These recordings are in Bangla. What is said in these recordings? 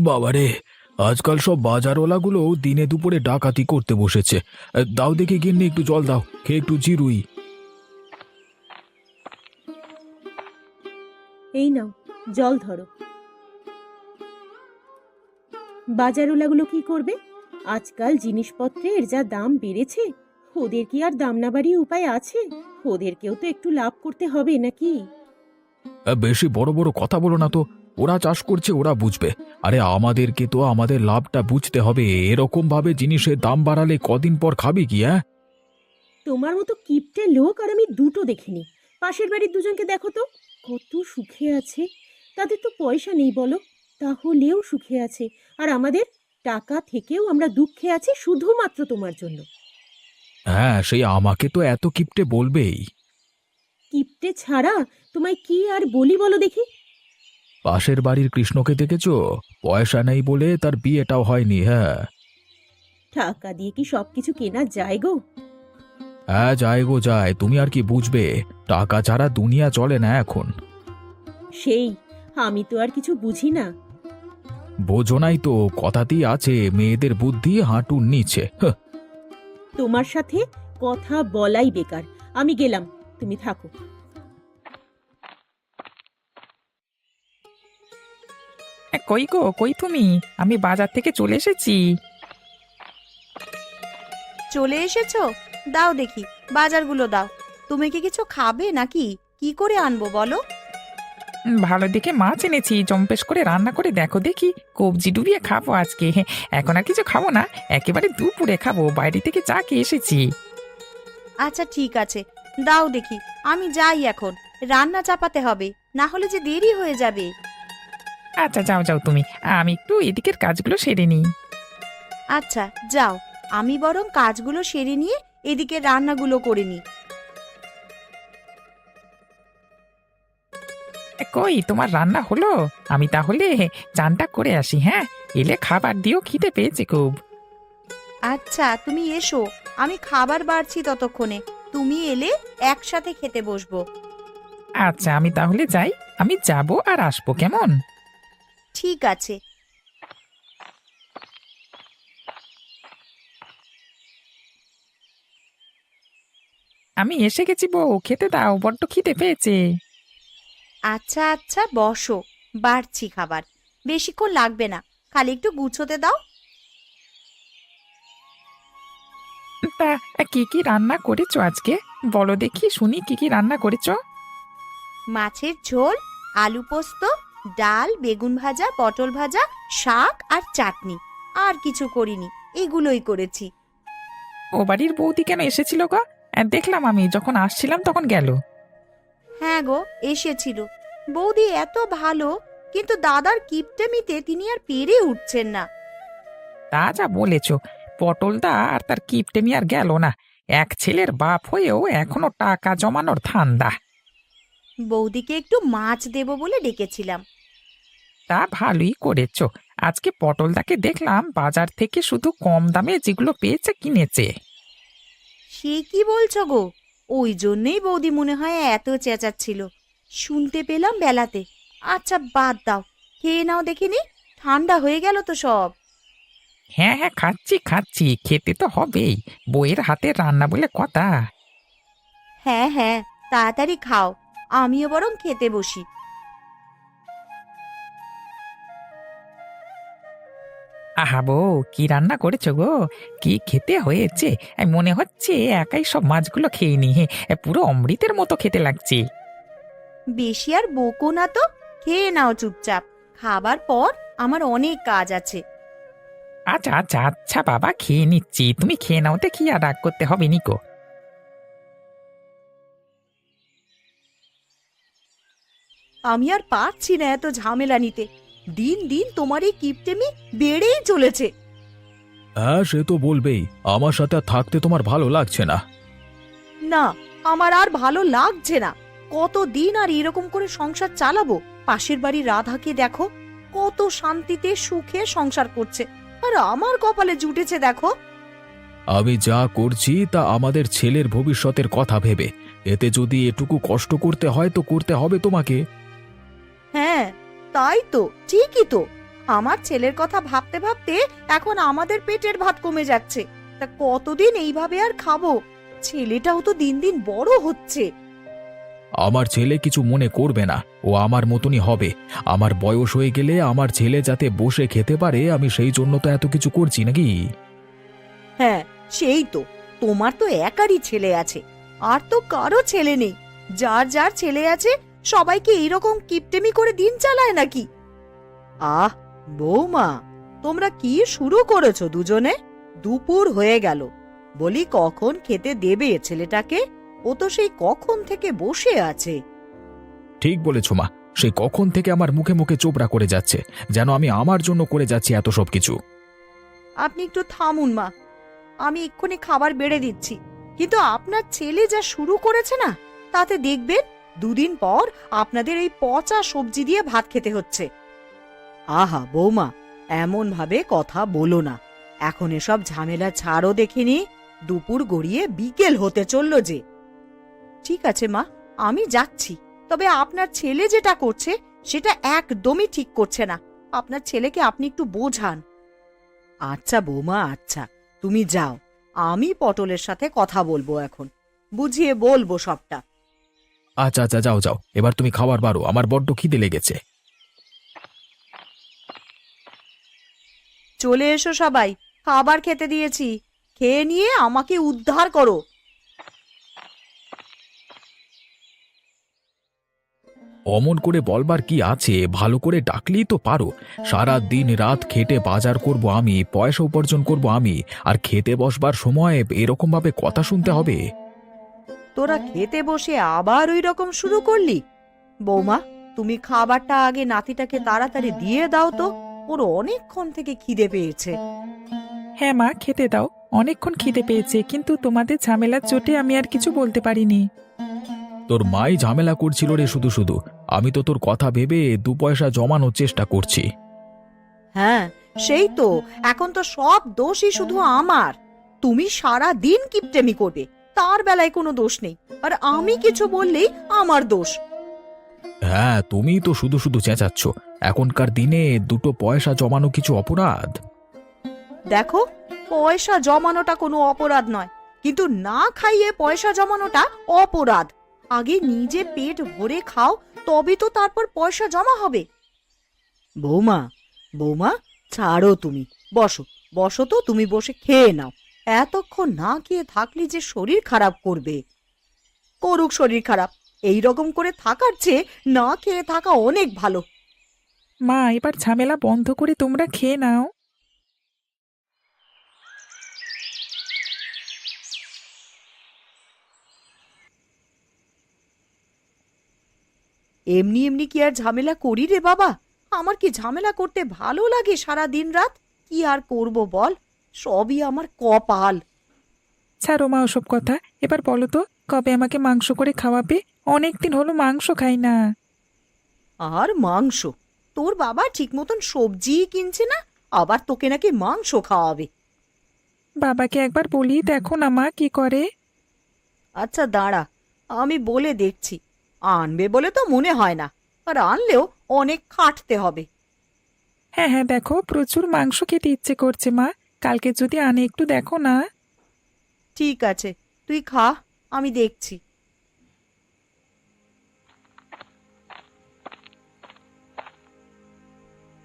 বাবারে, আজকাল সব বাজারওয়ালাগুলো দিনে দুপুরে ডাকাতি করতে বসেছে। দাও দেখে গিন্নি, একটু জল দাও, খেয়ে একটু জিরুই। এই নাও, জল ধরো। বাজারওয়ালাগুলো কি করবে? আজকাল জিনিসপত্রের যা দাম বেড়েছে, ওদের কি আর দাম না বাড়িয়ে উপায় আছে? ওদেরকেও তো একটু লাভ করতে হবে নাকি? বেশি বড় বড় কথা বলো না তো। ওরা চাষ করছে, ওরা বুঝবে। আরে আমাদেরকে তো আমাদের লাভটা বুঝতে হবে। এরকম ভাবে জিনিসের দাম বাড়ালে কদিন পর খাবি কি? হ্যাঁ, তোমার মতো কিপটে লোক আর আমি দুটো দেখিনি। পাশের বাড়ির দুজনকে দেখো তো, কত সুখে আছে। তাদের তো পয়সা নেই বলো, তাহলেও সুখে আছে। আর আমাদের টাকা থেকেও আমরা দুঃখে আছি শুধুমাত্র তোমার জন্য। হ্যাঁ, সেই আমাকে তো এত কিপটে বলবেই। কিপটে ছাড়া তোমায় কি আর বলি বলো দেখি? পাশের বাড়ির কৃষ্ণকে দেখেছো? পয়সা নেই বলে তার বিয়েটাও হয়নি। হ্যাঁ, টাকা দিয়ে কি সবকিছু কেনা যায় গো? হ্যাঁ, যায় গো যায়। তুমি আর কি বুঝবে? টাকা ছাড়া দুনিয়া চলে না এখন। সেই, আমি তো আর কিছু বুঝি না। বোঝো নাই তো, কথাতেই আছে মেয়েদের বুদ্ধি হাঁটুর নিচে। হাহ। তোমার সাথে কথা বলাই বেকার। আমি গেলাম, তুমি থাকো। কই গো, কই তুমি? আমি বাজার থেকে চলে এসেছি। চলে এসেছো? দাও দেখি, বাজারগুলো দাও। তুমি কি কিছু খাবে নাকি? কি করে আনবো বলো? ভালো দেখে মাছ এনেছি, জম্পেশ করে রান্না করে দেখো দেখি। কবজি ডুবিয়ে খাবো আজকে। এখন আর কিছু খাবো না, একেবারে দুপুরে খাবো। বাইরে থেকে চা খেয়ে এসেছি। আচ্ছা ঠিক আছে, দাও দেখি। আমি যাই এখন, রান্না চাপাতে হবে, না হলে যে দেরি হয়ে যাবে। আচ্ছা, যাও যাও তুমি, আমি একটু এদিকের কাজগুলো সেরে নিই। আচ্ছা যাও, আমি বরং কাজগুলো সেরে নিয়ে এদিকে রান্নাগুলো করে নিই। কই তোমার রান্না হলো? আমি তাহলে চানটা করে আসি। হ্যাঁ, এলে খাবার দিও, খিদে পেয়েছে খুব। আচ্ছা তুমি এসো, আমি খাবার বাড়ছি ততক্ষণে। তুমি এলে একসাথে খেতে বসবো। আচ্ছা, আমি তাহলে যাই। আমি যাব আর আসবো, কেমন? ঠিক আছে। আমি এসে গেছি বউ, খেতে দাও, বড্ড খিদে পেয়েছে। আচ্ছা আচ্ছা বসো, বাড়ছি খাবার। বেশিক্ষণ লাগবে না, খালি একটু গুছোতে দাও। তা কি কি রান্না করেছো আজকে? বলো দেখি, শুনি কি কি রান্না করেছো। মাছের ঝোল, আলু পোস্ত, ডাল, বেগুন ভাজা, পটল ভাজা, শাক আর চাটনি। আর কিছু করিনি, এগুলোই করেছি। ও বাড়ির বৌদি কেন এসেছিল গো? দেখলাম আমি যখন আসছিলাম তখন গেল। হ্যাঁ গো, এসেছিল। বৌদি এত ভালো, কিন্তু দাদার কিপটেমিতে তিনি আর পেরে উঠছেন না। তা যা বলেছো, পটলদা আর তার কিপটেমি আর গেল না। এক ছেলের বাপ হয়েও এখনো টাকা জমানোর ধান্দা। বৌদিকে একটু মাছ দেব বলে ডেকেছিলাম। তা ভালোই করেছো। আজকে পটলদাকে দেখলাম বাজার থেকে শুধু কম দামে যেগুলো পেয়েছে কিনেছে। সে কি বলছো গো? ওই জন্যই বৌদি মনে হয় এত চেঁচাচ্ছিল, শুনতে পেলাম বেলাতে। আচ্ছা বাদ দাও, খেয়ে নাও দেখিনি, ঠান্ডা হয়ে গেল তো সব। হ্যাঁ হ্যাঁ, খাচ্ছি খাচ্ছি, খেতে তো হবেই। বইয়ের হাতে রান্না বলে কথা। হ্যাঁ হ্যাঁ, তাড়াতাড়ি খাও, আমিও বরং খেতে বসি। আহা বউ, কি রান্না করেছো গো? কি খেতে হয়েছে! মনে হচ্ছে একাই সব মাছগুলো খেয়ে নি। পুরো অমৃতের মতো খেতে লাগছে। বেশি আর বকো না তো, খেয়ে নাও চুপচাপ। খাবার পর আমার অনেক কাজ আছে। আচ্ছা আচ্ছা আচ্ছা বাবা, খেয়ে নিচ্ছি, তুমি খেয়ে নাও, কি আর রাগ করতে হবে নিকো। আমি আর পারছি না এত ঝামেলা নিতে। দিন দিন তোমার এই কিপটেমি বেড়েই চলেছে। হ্যাঁ, সে তো বলবেই। আমার সাথে আর থাকতে তোমার ভালো লাগছে না। না, আমার আর ভালো লাগছে না। কতদিন আর এরকম করে সংসার চালাবো? পাশের বাড়ি রাধাকে দেখো, কত শান্তিতে সুখে সংসার করছে, আর আমার কপালে জুটেছে দেখো। আমি যা করছি তা আমাদের ছেলের ভবিষ্যতের কথা ভেবে। এতে যদি এটুকু কষ্ট করতে হয় তো করতে হবে তোমাকে। হ্যাঁ তাই তো, ঠিকই তো। আমার ছেলের কথা ভাবতে ভাবতে এখন আমাদের পেটের ভাত কমে যাচ্ছে। তা কতদিন এইভাবে আর খাবো? ছেলেটাও তো দিন দিন বড় হচ্ছে। আমার ছেলে কিছু মনে করবে না, ও আমার মতনই হবে। আমার বয়স হয়ে গেলে আমার ছেলে যাতে বসে খেতে পারে, আমি সেই জন্য তো এত কিছু করছি নাকি। হ্যাঁ, সেই তো। তোমার তো একারই ছেলে আছে, আর তো কারো ছেলে নেই। যার যার ছেলে আছে সবাইকে এইরকম কিপটেমি করে দিন চালায় নাকি? আহ বৌমা, তোমরা কি শুরু করেছো দুজনে? দুপুর হয়ে গেল, বলি কখন খেতে দেবে ছেলেটাকে? ও তো সেই কখন থেকে বসে আছে। ঠিক বলেছ মা, সে কখন থেকে আমার মুখে মুখে চোপড়া করে যাচ্ছে, যেন আমি আমার জন্য করে যাচ্ছি এত সব কিছু। আপনি একটু থামুন মা, আমি এক্ষুনি খাবার বেড়ে দিচ্ছি। কিন্তু আপনার ছেলে যা শুরু করেছে না, তাতে দেখবেন দুদিন পর আপনাদের এই পচা সবজি দিয়ে ভাত খেতে হচ্ছে। আহা বৌমা, এমন ভাবে কথা বলো না। এখন এসব ঝামেলা ছাড়ো দেখিনি। দুপুর গড়িয়ে বিকেল হতে চলল যে। ঠিক আছে মা, আমি যাচ্ছি। তবে আপনার ছেলে যেটা করছে সেটা একদমই ঠিক করছে না। আপনার ছেলেকে আপনি একটু বোঝান। আচ্ছা বৌমা, আচ্ছা, তুমি যাও। আমি পটলের সাথে কথা বলবো, এখন বুঝিয়ে বলবো সবটা। আচ্ছা আচ্ছা, যাও যাও, এবার তুমি খাবার বারো, আমার বড্ড খিদে লেগেছে। চলে এসো সবাই, খাবার খেতে দিয়েছি। খেয়ে নিয়ে আমাকে উদ্ধার করো। অমন করে বলবার কি আছে, ভালো করে ডাকলেই তো পারো। সারা দিন রাত খেটে বাজার করব আমি, পয়সা উপার্জন করব আমি, আর খেতে বসবার সময় এরকম ভাবে কথা শুনতে হবে? তোরা খেতে বসে আবার ওই রকম শুরু করলি? বৌমা, তুমি খাবারটা আগে নাতিটাকে তাড়াতাড়ি দিয়ে দাও তো, ওর অনেকক্ষণ থেকে খিদে পেয়েছে। হ্যাঁ মা, খেতে দাও। অনেকক্ষণ খিদে পেয়েছে, কিন্তু তোমাদের ঝামেলার চোটে আমি আর কিছু বলতে পারিনি। তোর মাই ঝামেলা করছিল রে শুধু শুধু, আমি তো তোর কথা ভেবে 2 পয়সা জমানোর চেষ্টা করছি। হ্যাঁ, সেই তো। এখন তো সব দোষই শুধু আমার। তুমি সারা দিন কিপটেমি করবে, তার বেলায় কোনো দোষ নেই, আর আমি কিছু বললেই আমার দোষ। হ্যাঁ, তুমি তো শুধু শুধু চেঁচাচ্ছ। এখনকার দিনে 2 পয়সা জমানো কিছু অপরাধ? দেখো, পয়সা জমানোটা কোনো অপরাধ নয়, কিন্তু না খাইয়ে পয়সা জমানোটা অপরাধ। আগে নিজে পেট ভরে খাও, তবে তো তারপর পয়সা জমা হবে। বৌমা, বৌমা, ছাড়ো তুমি। বসো, বসো তো, তুমি বসে খেয়ে নাও। এতক্ষণ না খেয়ে থাকলে যে শরীর খারাপ করবে। করুক শরীর খারাপ, এই রকম করে থাকার চেয়ে না খেয়ে থাকা অনেক ভালো। মা, এবার ঝামেলা বন্ধ করে তোমরা খেয়ে নাও। এমনি এমনি কি আর ঝামেলা করি রে বাবা? আমার কি ঝামেলা করতে ভালো লাগে সারা দিন রাত? কি আর করব বল, সবই আমার কপাল। ছাড়ো মা ওসব কথা। এবার বলো তো, কবে আমাকে মাংস করে খাওয়াবে? অনেকদিন হলো মাংস খাই না। আর মাংস? তোর বাবা ঠিক মতন সবজিই কিনছে না, আবার তোকে নাকি মাংস খাওয়াবে? বাবাকে একবার বলি, দেখো না মা কি করে। আচ্ছা দাঁড়া, আমি বলে দেখছি। আনবে বলে তো মনে হয় না, আর আনলেও অনেক খাটতে হবে। হ্যাঁ হ্যাঁ, দেখো, প্রচুর মাংস খেতে ইচ্ছে করছে মা। কালকে যদি আনে একটু দেখো না। ঠিক আছে, তুই খা, আমি দেখছি।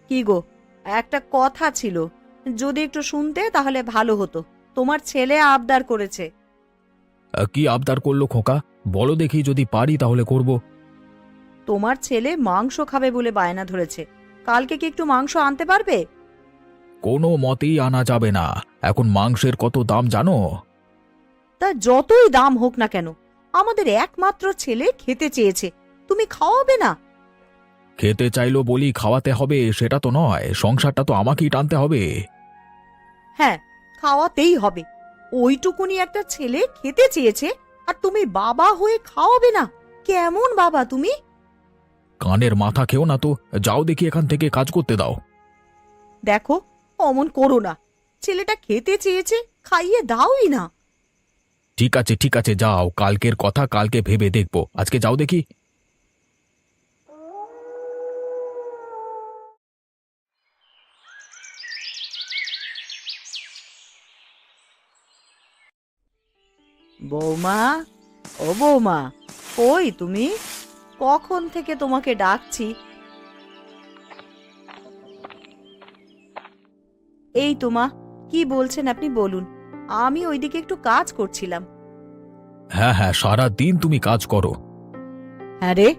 কি গো, একটা কথা ছিল, যদি একটু শুনতে তাহলে ভালো হতো। তোমার ছেলে আবদার করেছে। কি আবদার করলো খোকা? বলো দেখি, যদি পারি তাহলে করব। তোমার ছেলে মাংস খাবে বলে বায়না ধরেছে। কালকে কি একটু মাংস আনতে পারবে? কোনো মতেই আনা যাবে না, এখন মাংসের কত দাম জানো? তা যতই দাম হোক না কেন, আমাদের একমাত্র ছেলে খেতে চেয়েছে, তুমি খাওয়াবে না? খেতে চাইলো বলি খাওয়াতে হবে সেটা তো নয়, সংসারটা তো আমাকেই টানতে হবে। হ্যাঁ, খাওয়াতেই হবে। ওইটুকুনি একটা ছেলে খেতে চেয়েছে, আর তুমি বাবা হয়ে খাওয়াবে না? কেমন বাবা তুমি? কানের মাথা খেও না তো, যাও দেখি এখান থেকে, কাজ করতে দাও। দেখো, অমন করো না। ছেলেটা খেতে চেয়েছে, খাইয়ে দাওই না। ঠিক আছে ঠিক আছে, যাও, কালকের কথা কালকে ভেবে দেখব, আজকে যাও দেখি। বৌমা, ও বৌমা, কই তুমি? কখন থেকে তোমাকে ডাকছি। এই তোমা, কি বলছেন আপনি বলুন, আমি ওইদিকে একটু কাজ করছিলাম। হ্যাঁ হ্যাঁ, সারা দিন তুমি কাজ করো। হ্যাঁ রে,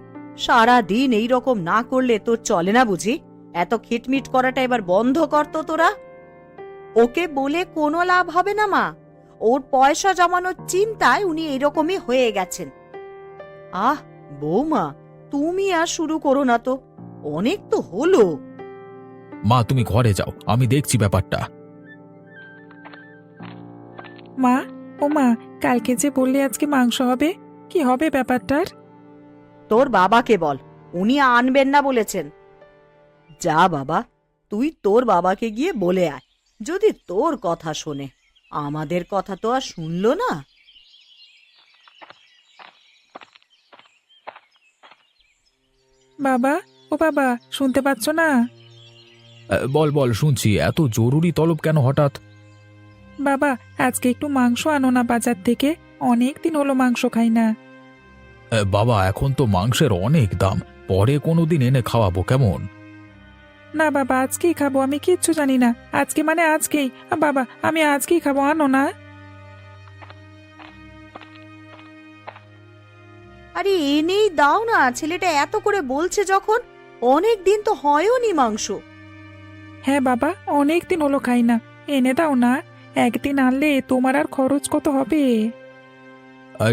সারা দিন এই রকম না করলে তোর চলে না বুঝি? এত খিটমিট করাটা এবার বন্ধ কর তো তোরা। ওকে বলে কোনো লাভ হবে না মা, ওর পয়সা জমানোর চিন্তায় উনি এরকমই হয়ে গেছেন। আহ বৌমা, তুমি আর শুরু করো না তো, অনেক তো হলো। মা তুমি ঘরে যাও, আমি দেখছি ব্যাপারটা। মা, ও মা, কালকে যে বললে আজকে মাংস হবে, কি হবে ব্যাপারটার? তোর বাবাকে বল, উনি আনবেন না বলেছেন। যা বাবা, তুই তোর বাবাকে গিয়ে বলে আয়, যদি তোর কথা শোনে। আমাদের কথা তো আর শুনলো না। বাবা, ও বাবা, শুনতে পাচ্ছ না? বল বল, শুনছি। এত জরুরি তলব কেন হঠাৎ? বাবা, আজকে একটু মাংস আনো না বাজার থেকে, অনেক দিন হলো মাংস খাই না। বাবা, এখন তো মাংসের অনেক দাম, পরে কোনোদিন এনে খাওয়াবো কেমন? না বাবা, আজকেই খাবো, আমি কিচ্ছু জানি না। আজকে মানে আজকেই। বাবা, আমি আজকেই খাবো, আনো না। আরে এনেই দাও না, ছেলেটা এত করে বলছে যখন। অনেক দিন তো হয়ওনি মাংস। হ্যাঁ বাবা, অনেক দিন হলো খাই না, এনে দাও না। একদিন আনলে তোমার আর খরচ কত হবে?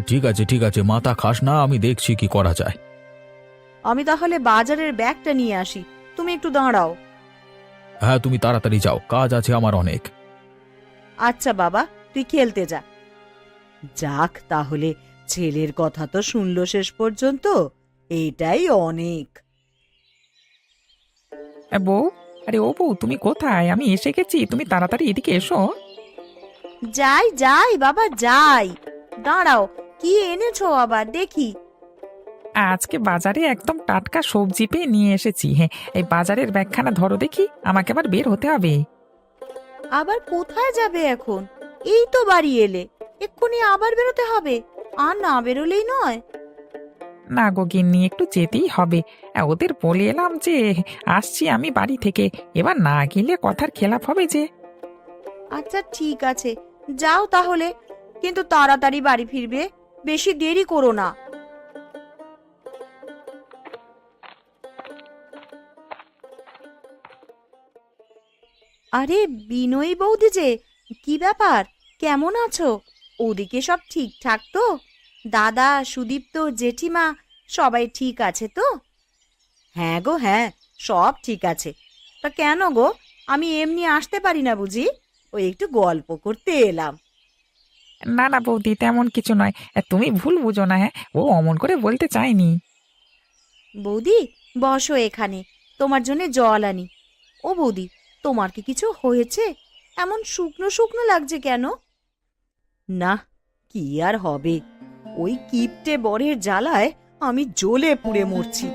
ঠিক আছে ঠিক আছে, মাথা খাস না, আমি দেখছি কি করা যায়। আমি তাহলে বাজারের ব্যাগটা নিয়ে আসি, তুমি একটু দাঁড়াও। হ্যাঁ, তুমি তাড়াতাড়ি যাও, কাজ আছে আমার অনেক। আচ্ছা বাবা, তুই খেলতে যা। যাক, তাহলে ছেলের কথা তো শুনলো শেষ পর্যন্ত, এইটাই অনেক। বউ, আরে ও বউ, তুমি কোথায়? আমি এসে গেছি, তুমি তাড়াতাড়ি এদিকে এসো। যাই যাই বাবা যাই, দাঁড়াও, কি এনেছো আবার দেখি। আজকে বাজারে একদম টাটকা সবজি পেয়ে নিয়ে এসেছি। হ্যাঁ, এই বাজারের ব্যাগখানা ধরো দেখি, আমাকে আবার বের হতে হবে। আবার কোথায় যাবে এখন? এই তো বাড়ি এলে, এক্ষুনি আবার বেরোতে হবে? আর না বেরোলেই নয়। না গো গিন্নি, একটু যেতেই হবে। ওদের বলে এলাম যে আসছি আমি বাড়ি থেকে, এবার না গেলে কথার খেলাপ হবে যে। আচ্ছা ঠিক আছে, যাও তাহলে, কিন্তু তাড়াতাড়ি বাড়ি ফিরবে, বেশি দেরি করো না। আরে বিনয়ী বৌদি যে, কি ব্যাপার, কেমন আছো? ওদিকে সব ঠিকঠাক তো? দাদা, সুদীপ্ত, জেঠিমা সবাই ঠিক আছে তো? হ্যাঁ গো হ্যাঁ, সব ঠিক আছে। তা কেন গো, আমি এমনি আসতে পারি না বুঝি? ওই একটু গল্প করতে এলাম। না না বৌদি, তেমন কিছু নয়, তুমি ভুল বুঝো না। হ্যাঁ, ও অমন করে বলতে চাইনি। বৌদি, বসো এখানে, তোমার জন্য জল আনি। ও বৌদি, তোমার কি কিছু হয়েছে? এমন শুকনো শুকনো লাগছে কেন? না, কি আর হবে, ওই কিপটে বরের জ্বালায় আমি জ্বলে পুড়ে মরছি।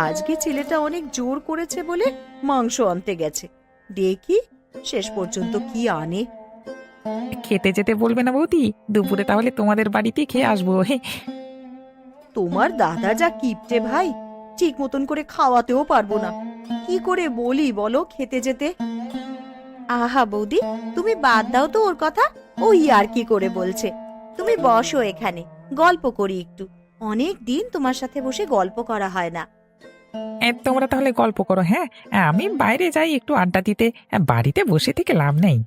আজকে ছেলেটা অনেক জোর করেছে বলে মাংস আনতে গেছে, দেখি শেষ পর্যন্ত কি আনে। খেতে যেতে বলবে না বৌদি? দুপুরে তাহলে তোমাদের বাড়িতেই খেয়ে আসবো। হে, তোমার দাদা যা কিপটে ভাই, ঠিক মতন করে খাওয়াতেও পারবো না। কি করে বলি বলো খেতে যেতে? আহা বৌদি, তুমি বাদ দাও তো ওর কথা, ওই আর কি করে বলছে। তুমি বসো এখানে, গল্প করি একটু। অনেক দিন তোমার সাথে বসে গল্প করা হয় না। তোমরা তাহলে গল্প করো। হ্যাঁ, আমি বাইরে যাই একটু আড্ডা দিতে, বাড়িতে বসে থেকে লাভ নেই।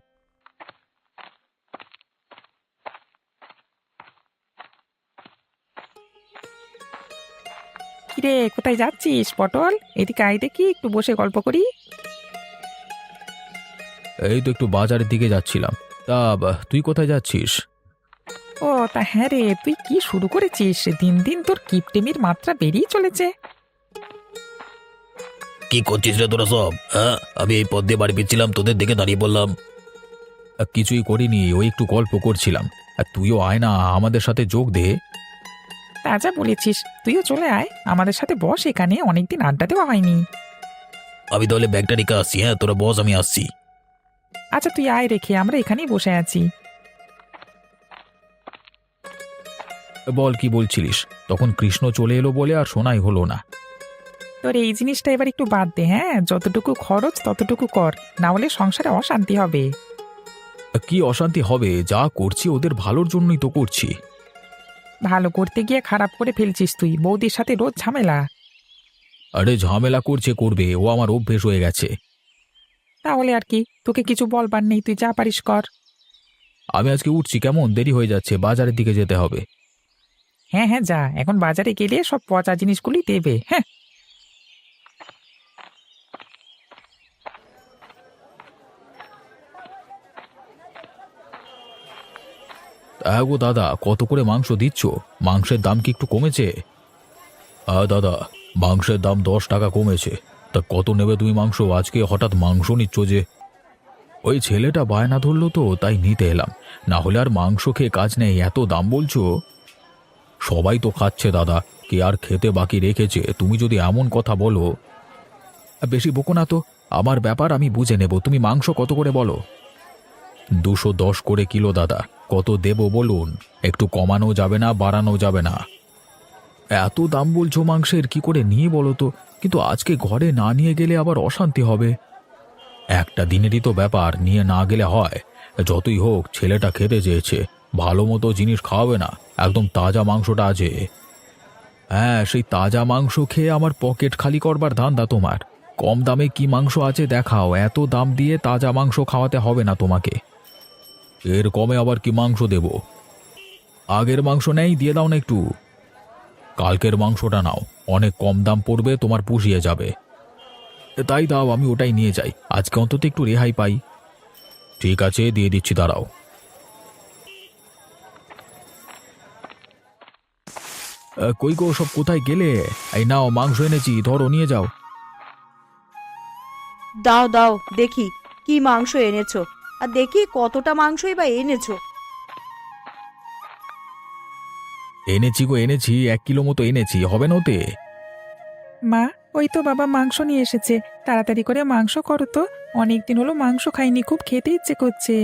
কিরে, কোথায় যাচ্ছিস পটল? এদিকে আয় দেখি, একটু বসে গল্প করি। এই তো একটু বাজারের দিকে যাচ্ছিলাম। তা তুই কোথায় যাচ্ছিস? ও তা হ্যাঁ রে, তুই কি শুরু করেছিস? দিন দিন তোর কিপটেমির মাত্রা বেরিয়ে চলেছে। কি করছিস রে তোরা সব? হ্যাঁ, আমি এই পথ দিয়ে বাড়ি ফিরছিলাম, তোদের দিকে দাঁড়িয়ে বললাম। কিছুই করিনি, ওই একটু গল্প করছিলাম। আর তুইও আয় না, আমাদের সাথে যোগ দে। তা যা বলেছিস, তুইও চলে আয়, আমাদের সাথে বস এখানে, অনেকদিন আড্ডা দেওয়া হয়নি। আমি তাহলে ব্যাগটা রেখে আসছি। হ্যাঁ, তোরা বস, আমি আসছি। আচ্ছা তুই আয় রেখে, আমরা এখানেই বসে আছি। বল কি বলছিলিস? তখন কৃষ্ণ চলে এলো বলে আর শোনাই হলো না। তোর এই জিনিসটা এবার একটু বাদ দে, হ্যাঁ? যতটুকু খরচ ততটুকু কর, না হলে সংসারে অশান্তি হবে। কি অশান্তি হবে? যা করছি ওদের ভালোর জন্যই তো করছি। ভালো করতে গিয়ে খারাপ করে ফেলছিস তুই, বৌদির সাথে রোজ ঝামেলা। আরে ঝামেলা করছে করবে, ও আমার অভ্যেস হয়ে গেছে। তাহলে আর কি, তোকে কিছু বলবার নেই, তুই যা পারিস কর। আমি আজকে উঠছি, কেমন দেরি হয়ে যাচ্ছে, বাজারের দিকে যেতে হবে। হ্যাঁ হ্যাঁ, যা, এখন বাজারে গেলে সব পচা জিনিসগুলি দেবে। হ্যাঁ, হ্যাঁ গো দাদা, কত করে মাংস দিচ্ছ? মাংসের দাম কি একটু কমেছে? হ্যাঁ দাদা, মাংসের দাম 10 টাকা কমেছে। তা কত নেবে তুমি মাংস? আজকে হঠাৎ মাংস নিচ্ছ যে? ওই ছেলেটা বায়না ধরলো তো, তাই নিতে এলাম। না হলে আর মাংস খেয়ে কাজ নেই, এত দাম বলছো। সবাই তো খাচ্ছে দাদা, কে আর খেতে বাকি রেখেছে? তুমি যদি এমন কথা বলো। বেশি বকো না তো, আমার ব্যাপার আমি বুঝে নেব। তুমি মাংস কত করে বলো? 210 করে কিলো দাদা। কত দেব বলুন? একটু কমানো যাবে না, বাড়ানো যাবে না? এত দাম বলছো মাংসের, কি করে নিয়ে বলো তো? কিন্তু আজকে ঘরে না নিয়ে গেলে আবার অশান্তি হবে। একটা দিনেরই তো ব্যাপার, নিয়ে না গেলে হয়? যতই হোক ছেলেটা খেতে চেয়েছে, ভালো মতো জিনিস খাওয়াবে না? একদম তাজা মাংসটা আছে। হ্যাঁ, সেই তাজা মাংস খেয়ে আমার পকেট খালি করবার ধান্দা তোমার। কম দামে কি মাংস আছে দেখাও, এত দাম দিয়ে তাজা মাংস খাওয়াতে হবে না তোমাকে। এর কমে আবার কি মাংস দেব? আগের মাংস নেই, দিয়ে দাও না একটু। কালকের মাংসটা নাও, অনেক কম দাম পড়বে, তোমার পুষিয়ে যাবে। তাই দাও, আমি ওটাই নিয়ে যাই, আজকে অন্তত একটু রেহাই পাই। ঠিক আছে, দিয়ে দিচ্ছি, দাঁড়াও। কই গো, সব কোথায় গেলে? এই নাও মাংস এনেছি, ধরো নিয়ে যাও। দাও দাও দেখি কি মাংস এনেছো, আর দেখি কতটা মাংসই বা এনেছো। এনেছি গো এনেছি, 1 কিলো মতো এনেছি, হবে না ওতে? মা, ওই তো বাবা মাংস নিয়ে এসেছে, তাড়াতাড়ি করে মাংস করো তো, অনেকদিন হলো মাংস খাইনি, খুব খেতে ইচ্ছে করছে।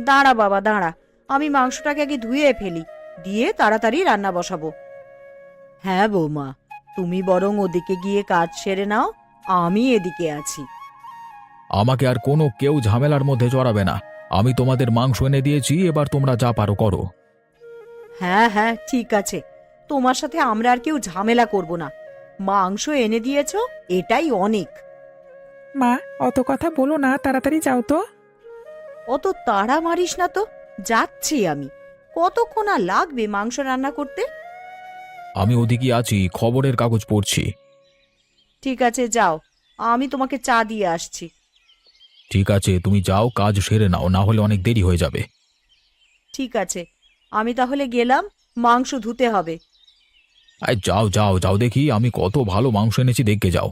দাঁড়া বাবা দাঁড়া, আমি মাংসটাকে আগে ধুয়ে ফেলি, দিয়ে তাড়াতাড়ি রান্না বসাবো। হ্যাঁ বৌমা, তুমি বরং ওদিকে গিয়ে কাজ সেরে নাও, আমি এদিকে আছি। আমাকে আর কোনো কেউ ঝামেলার মধ্যে জড়াবে না। আমি তোমাদের মাংস এনে দিয়েছি, এবার তোমরা যা পারো করো। হ্যাঁ হ্যাঁ ঠিক আছে, তোমার সাথে আমরা আর কেউ ঝামেলা করব না। মাংস এনে দিয়েছো, এটাই অনেক। মা, অত কথা বলো না, তাড়াতাড়ি যাও তো। অত তাড়া মারিস না তো, যাচ্ছি আমি। কতক্ষণ আর লাগবে মাংস রান্না করতে? আমি ওদিকে আছি, খবরের কাগজ পড়ছি। ঠিক আছে যাও, আমি তোমাকে চা দিয়ে আসছি। ঠিক আছে, তুমি যাও, কাজ সেরে নাও, না হলে অনেক দেরি হয়ে যাবে। ঠিক আছে, আমি তাহলে গেলাম, মাংস ধুতে হবে। আয় যাও যাও যাও, দেখি আমি কত ভালো মাংস এনেছি, দেখে যাও।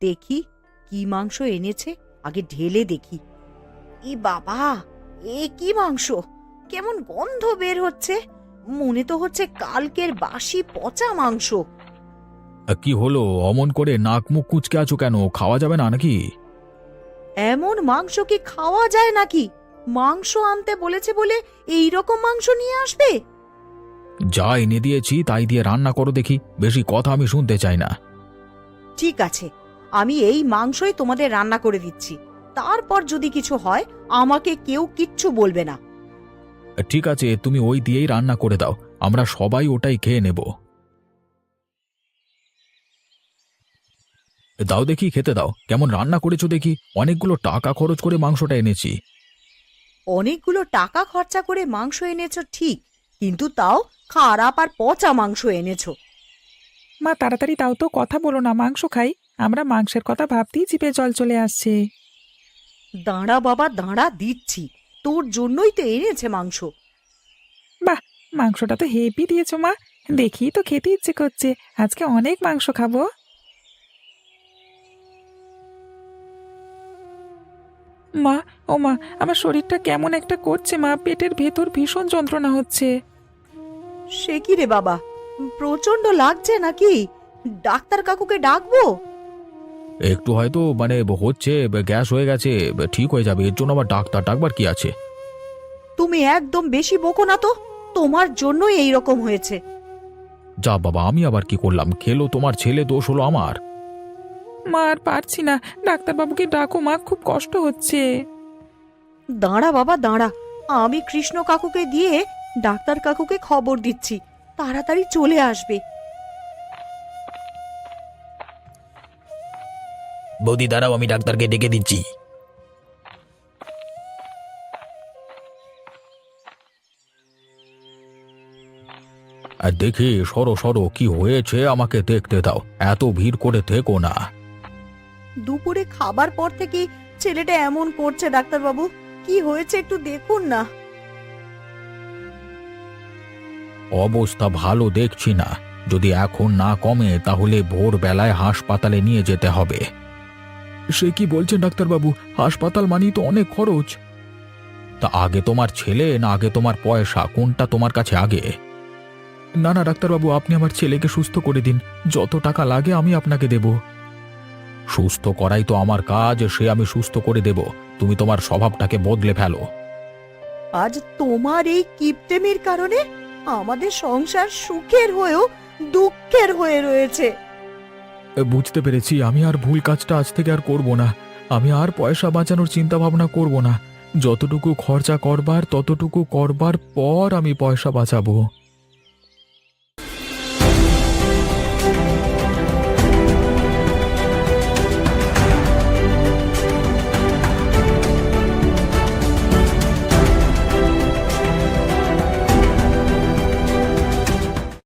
দেখি কি মাংস এনেছে, আগে ঢেলে দেখি। ই বাবা, এ কি মাংস! কেমন গন্ধ বের হচ্ছে, মনে তো হচ্ছে কালকের বাসি পচা মাংস। কি হলো, অমন করে নাক মুখ কুঁচকে আছো কেন? খাওয়া যাবে না নাকি? এমন মাংস কি খাওয়া যায় নাকি? মাংস আনতে বলেছে বলে এই রকম মাংস নিয়ে আসবে? যা এনে দিয়েছি তাই দিয়ে রান্না করো দেখি, বেশি কথা আমি শুনতে চাই না। ঠিক আছে, আমি এই মাংসই তোমাদের রান্না করে দিচ্ছি, তারপর যদি কিছু হয় আমাকে কেউ কিচ্ছু বলবে না। ঠিক আছে, তুমি ওই দিয়েই রান্না করে দাও, আমরা সবাই ওটাই খেয়ে নেব। দাও দেখি, খেতে দাও, কেমন রান্না করেছো দেখি। অনেকগুলো টাকা খরচ করে মাংসটা এনেছি। অনেকগুলো টাকা খরচা করে মাংস এনেছো ঠিক, কিন্তু তাও খারাপ আর পচা মাংস এনেছো। মা, তাড়াতাড়ি দাও তো, কথা বলো না, মাংস খাই। আমরা মাংসের কথা ভাবতেই জিভে জল চলে আসছে। দাঁড়া বাবা দাঁড়া, দিচ্ছি, তোর জন্যই তো এনেছে মাংস। বাহ, মাংসটা তো হেভি দিয়েছো মা, দেখি তো খেতে ইচ্ছে করছে, আজকে অনেক মাংস খাবো। মা, ও মা, আমার শরীরটা কেমন একটা করছে মা, পেটের ভেতর ভীষণ যন্ত্রণা হচ্ছে। সে কি রে বাবা, প্রচন্ড লাগছে নাকি? ডাক্তার কাকুকে ডাকবো? একটু হয়তো মানে হচ্ছে, গ্যাস হয়ে গেছে, ঠিক হয়ে যাবে। এর জন্য আবার ডাক্তার ডাকবার কি আছে? তুমি একদম বেশি বকো না তো, তোমার জন্যই এই রকম হয়েছে। যা বাবা, আমি আবার কি করলাম? খেলো তোমার ছেলে, দোষ হলো আমার? মা আর পারছি না, ডাক্তারবাবুকে ডাকো মা, খুব কষ্ট হচ্ছে। দাঁড়া বাবা দাঁড়া, আমি কৃষ্ণ কাকুকে দিয়ে ডাক্তার কাকুকে খবর দিচ্ছি, তাড়াতাড়ি চলে আসবে। বৌদি দাঁড়াও, আমি ডাক্তারকে ডেকে দিচ্ছি। আর দেখি, সরো সরো, কি হয়েছে আমাকে দেখতে দাও, এত ভিড় করে থেকো না। দুপুরে খাবার পর থেকে ছেলেটা এমন করছে ডাক্তারবাবু, কি হয়েছে একটু দেখুন না। অবস্থা ভালো দেখছি না, যদি এখন না কমে তাহলে ভোরবেলায় হাসপাতালে নিয়ে যেতে হবে। সে কি বলছেন ডাক্তারবাবু? হাসপাতাল মানেই তো অনেক খরচ। তা আগে তোমার ছেলে না আগে তোমার পয়সা, কোনটা তোমার কাছে আগে? না না ডাক্তারবাবু, আপনি আমার ছেলেকে সুস্থ করে দিন, যত টাকা লাগে আমি আপনাকে দেব। সুস্থ করাই তো আমার কাজ, সে আমি সুস্থ করে দেব। তুমি তোমার স্বভাবটাকে বদলে ফেলো। আজ তোমার এই কিপটেমির কারণে আমাদের সংসার সুখের হয়েও দুঃখের হয়ে রয়েছে। বুঝতে পেরেছি, আমি আর ভুল কাজটা আজ থেকে আর করব না। আমি আর পয়সা বাঁচানোর চিন্তা ভাবনা করব না। যতটুকু খরচা করবার ততটুকু করবার পর আমি পয়সা বাঁচাবো।